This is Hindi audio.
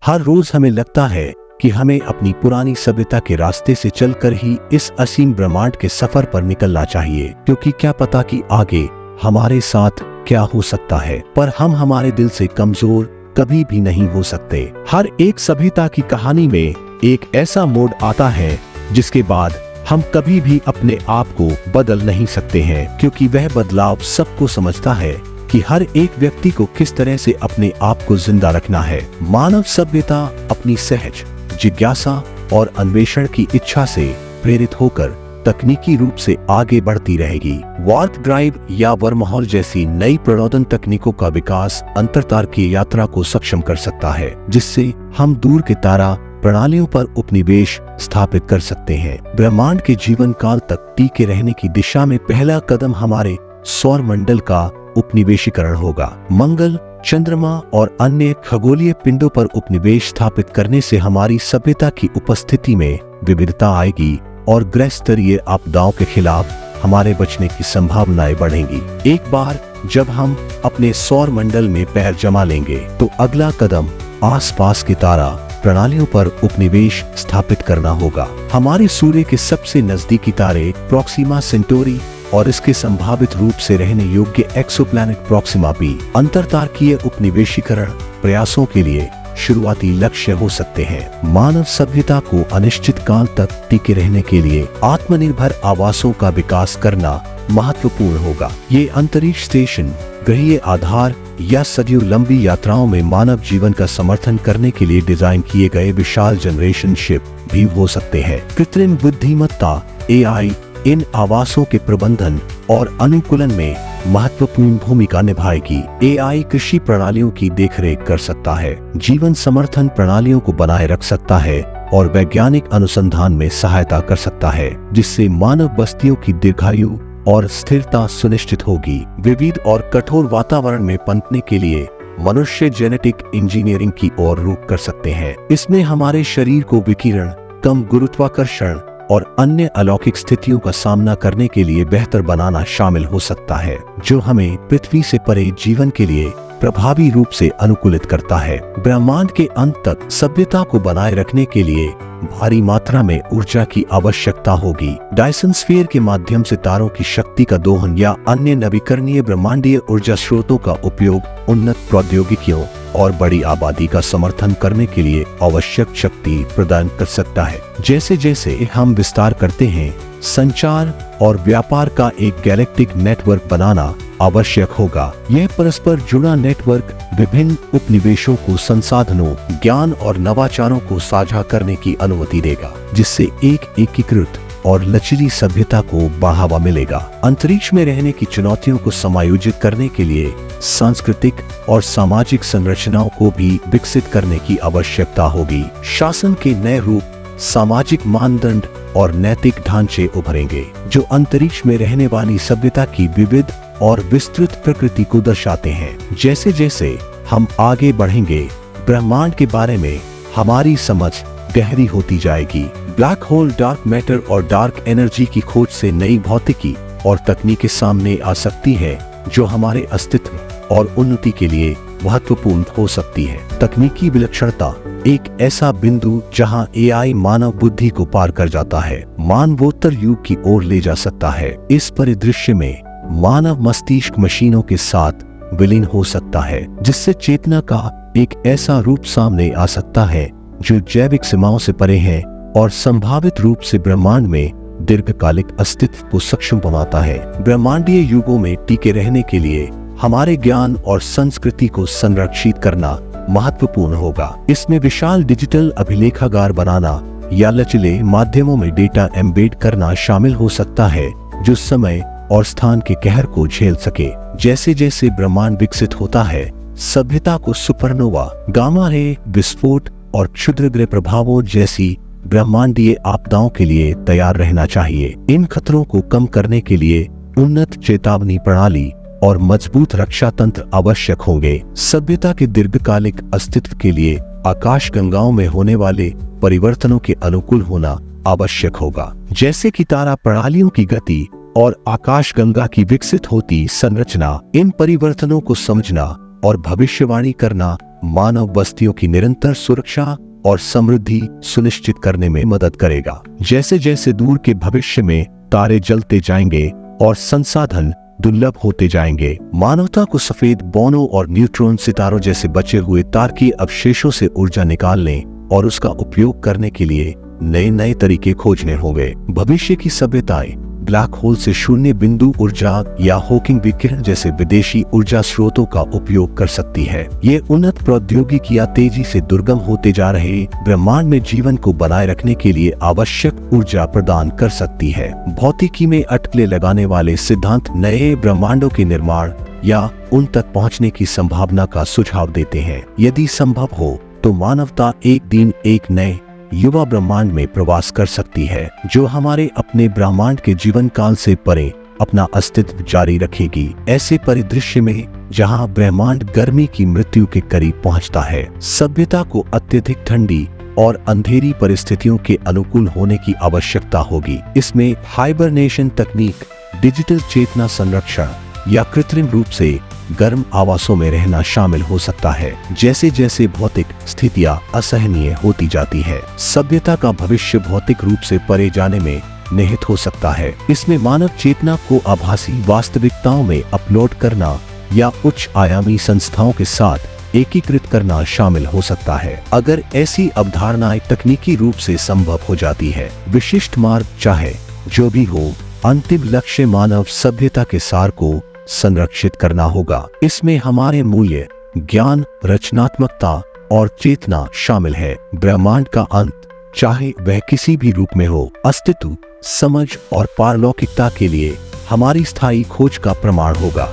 हर रोज हमें लगता है कि हमें अपनी पुरानी सभ्यता के रास्ते से चलकर ही इस असीम ब्रह्मांड के सफर पर निकलना चाहिए, क्योंकि क्या पता कि आगे हमारे साथ क्या हो सकता है। पर हम हमारे दिल से कमजोर कभी भी नहीं हो सकते। हर एक सभ्यता की कहानी में एक ऐसा मोड़ आता है जिसके बाद हम कभी भी अपने आप को बदल नहीं सकते हैं, क्योंकि वह बदलाव सबको समझता है कि हर एक व्यक्ति को किस तरह से अपने आप को जिंदा रखना है। मानव सभ्यता अपनी सहज जिज्ञासा और अन्वेषण की इच्छा से प्रेरित होकर तकनीकी रूप से आगे बढ़ती रहेगी। वार्प ड्राइव या वर्महॉल जैसी नई प्रणोदन तकनीकों का विकास अंतरतारकीय यात्रा को सक्षम कर सकता है, जिससे हम दूर के तारा प्रणालियों पर उपनिवेश स्थापित कर सकते हैं। ब्रह्मांड के जीवन काल तक टिके रहने की दिशा में पहला कदम हमारे सौर मंडल का उपनिवेशीकरण होगा। मंगल, चंद्रमा और अन्य खगोलीय पिंडों पर उपनिवेश स्थापित करने से हमारी सभ्यता की उपस्थिति में विविधता आएगी और ग्रह स्तरीय आपदाओं के खिलाफ हमारे बचने की संभावनाएं बढ़ेंगी। एक बार जब हम अपने सौर मंडल में पैर जमा लेंगे तो अगला कदम आसपास के तारा प्रणालियों पर उपनिवेश स्थापित करना होगा। हमारे सूर्य के सबसे नजदीकी तारे प्रोक्सिमा सेंटोरी और इसके संभावित रूप से रहने योग्य एक्सोप्लैनेट प्रोक्सिमा भी अंतरतारकीय उपनिवेशीकरण प्रयासों के लिए शुरुआती लक्ष्य हो सकते हैं। मानव सभ्यता को अनिश्चित काल तक टिके रहने के लिए आत्मनिर्भर आवासों का विकास करना महत्वपूर्ण होगा। ये अंतरिक्ष स्टेशन, ग्रहीय आधार या सदियों लंबी यात्राओं में मानव जीवन का समर्थन करने के लिए डिजाइन किए गए विशाल जनरेशन शिप भी हो सकते हैं। कृत्रिम बुद्धिमत्ता AI इन आवासों के प्रबंधन और अनुकूलन में महत्वपूर्ण भूमिका निभाएगी। AI कृषि प्रणालियों की देखरेख कर सकता है, जीवन समर्थन प्रणालियों को बनाए रख सकता है और वैज्ञानिक अनुसंधान में सहायता कर सकता है, जिससे मानव बस्तियों की दीर्घायु और स्थिरता सुनिश्चित होगी। विविध और कठोर वातावरण में पनपने के लिए मनुष्य जेनेटिक इंजीनियरिंग की ओर रुख कर सकते हैं। इसमें हमारे शरीर को विकिरण, कम गुरुत्वाकर्षण और अन्य अलौकिक स्थितियों का सामना करने के लिए बेहतर बनाना शामिल हो सकता है, जो हमें पृथ्वी से परे जीवन के लिए प्रभावी रूप से अनुकूलित करता है। ब्रह्मांड के अंत तक सभ्यता को बनाए रखने के लिए भारी मात्रा में ऊर्जा की आवश्यकता होगी। डायसन स्फीयर के माध्यम से तारों की शक्ति का दोहन या अन्य नवीकरणीय ब्रह्मांडीय ऊर्जा स्रोतों का उपयोग उन्नत प्रौद्योगिकियों और बड़ी आबादी का समर्थन करने के लिए आवश्यक शक्ति प्रदान कर सकता है। जैसे जैसे हम विस्तार करते हैं, संचार और व्यापार का एक गैलेक्टिक नेटवर्क बनाना आवश्यक होगा। यह परस्पर जुड़ा नेटवर्क विभिन्न उपनिवेशों को संसाधनों, ज्ञान और नवाचारों को साझा करने की अनुमति देगा, जिससे एक एकीकृत और लचीली सभ्यता को बढ़ावा मिलेगा। अंतरिक्ष में रहने की चुनौतियों को समायोजित करने के लिए सांस्कृतिक और सामाजिक संरचनाओं को भी विकसित करने की आवश्यकता होगी। शासन के नए रूप, सामाजिक मानदंड और नैतिक ढांचे उभरेंगे, जो अंतरिक्ष में रहने वाली सभ्यता की विविध और विस्तृत प्रकृति को दर्शाते हैं। जैसे जैसे हम आगे बढ़ेंगे, ब्रह्मांड के बारे में हमारी समझ गहरी होती जाएगी। ब्लैक होल, डार्क मैटर और डार्क एनर्जी की खोज से नई भौतिकी और तकनीकें सामने आ सकती है, जो हमारे अस्तित्व और उन्नति के लिए महत्वपूर्ण हो सकती है। तकनीकी विलक्षणता एक ऐसा बिंदु जहां AI मानव बुद्धि को पार कर जाता है, मानवोत्तर युग की ओर ले जा सकता है। इस परिदृश्य में मानव मस्तिष्क मशीनों के साथ विलीन हो सकता है, जिससे चेतना का एक ऐसा रूप सामने आ सकता है जो जैविक सीमाओं से परे है और संभावित रूप से ब्रह्मांड में दीर्घकालिक अस्तित्व को सक्षम बनाता है। ब्रह्मांडीय युगों में टिके रहने के लिए हमारे ज्ञान और संस्कृति को संरक्षित करना महत्वपूर्ण होगा। इसमें विशाल डिजिटल अभिलेखागार बनाना या लचीले माध्यमों में डेटा एम्बेड करना शामिल हो सकता है, जो समय और स्थान के कहर को झेल सके। जैसे जैसे ब्रह्मांड विकसित होता है, सभ्यता को सुपरनोवा, गामा रे विस्फोट और क्षुद्रग्रह प्रभावों जैसी ब्रह्मांडीय आपदाओं के लिए तैयार रहना चाहिए। इन खतरों को कम करने के लिए उन्नत चेतावनी प्रणाली और मजबूत रक्षा तंत्र आवश्यक होंगे। सभ्यता के दीर्घकालिक अस्तित्व के लिए आकाशगंगाओं में होने वाले परिवर्तनों के अनुकूल होना आवश्यक होगा, जैसे कि तारा प्रणालियों की गति और आकाशगंगा की विकसित होती संरचना। इन परिवर्तनों को समझना और भविष्यवाणी करना मानव बस्तियों की निरंतर सुरक्षा और समृद्धि सुनिश्चित करने में मदद करेगा। जैसे जैसे दूर के भविष्य में तारे जलते जाएंगे और संसाधन दुर्लभ होते जाएंगे, मानवता को सफेद बोनों और न्यूट्रॉन सितारों जैसे बचे हुए तारकीय अवशेषों से ऊर्जा निकालने और उसका उपयोग करने के लिए नए नए तरीके खोजने होंगे। भविष्य की सभ्यताएं ब्लैक होल से शून्य बिंदु ऊर्जा या हॉकिंग विकिरण जैसे विदेशी ऊर्जा स्रोतों का उपयोग कर सकती है। ये उन्नत प्रौद्योगिकियां तेजी से दुर्गम होते जा रहे ब्रह्मांड में जीवन को बनाए रखने के लिए आवश्यक ऊर्जा प्रदान कर सकती है। भौतिकी में अटकलें लगाने वाले सिद्धांत नए ब्रह्मांडों के निर्माण या उन तक पहुंचने की संभावना का सुझाव देते हैं। यदि संभव हो तो मानवता एक दिन एक नए युवा ब्रह्मांड में प्रवास कर सकती है, जो हमारे अपने ब्रह्मांड के जीवन काल से परे अपना अस्तित्व जारी रखेगी। ऐसे परिदृश्य में जहां ब्रह्मांड गर्मी की मृत्यु के करीब पहुंचता है, सभ्यता को अत्यधिक ठंडी और अंधेरी परिस्थितियों के अनुकूल होने की आवश्यकता होगी। इसमें हाइबरनेशन तकनीक, डिजिटल चेतना संरक्षण या कृत्रिम रूप से गर्म आवासों में रहना शामिल हो सकता है। जैसे जैसे भौतिक स्थितियां असहनीय होती जाती है, सभ्यता का भविष्य भौतिक रूप से परे जाने में निहित हो सकता है। इसमें मानव चेतना को आभासी वास्तविकताओं में अपलोड करना या उच्च आयामी संस्थाओं के साथ एकीकृत करना शामिल हो सकता है। अगर ऐसी अवधारणाएं तकनीकी रूप से संभव हो जाती है, विशिष्ट मार्ग चाहे जो भी हो, अंतिम लक्ष्य मानव सभ्यता के सार को संरक्षित करना होगा। इसमें हमारे मूल्य, ज्ञान, रचनात्मकता और चेतना शामिल है। ब्रह्मांड का अंत, चाहे वह किसी भी रूप में हो, अस्तित्व, समझ और पारलौकिकता के लिए हमारी स्थायी खोज का प्रमाण होगा।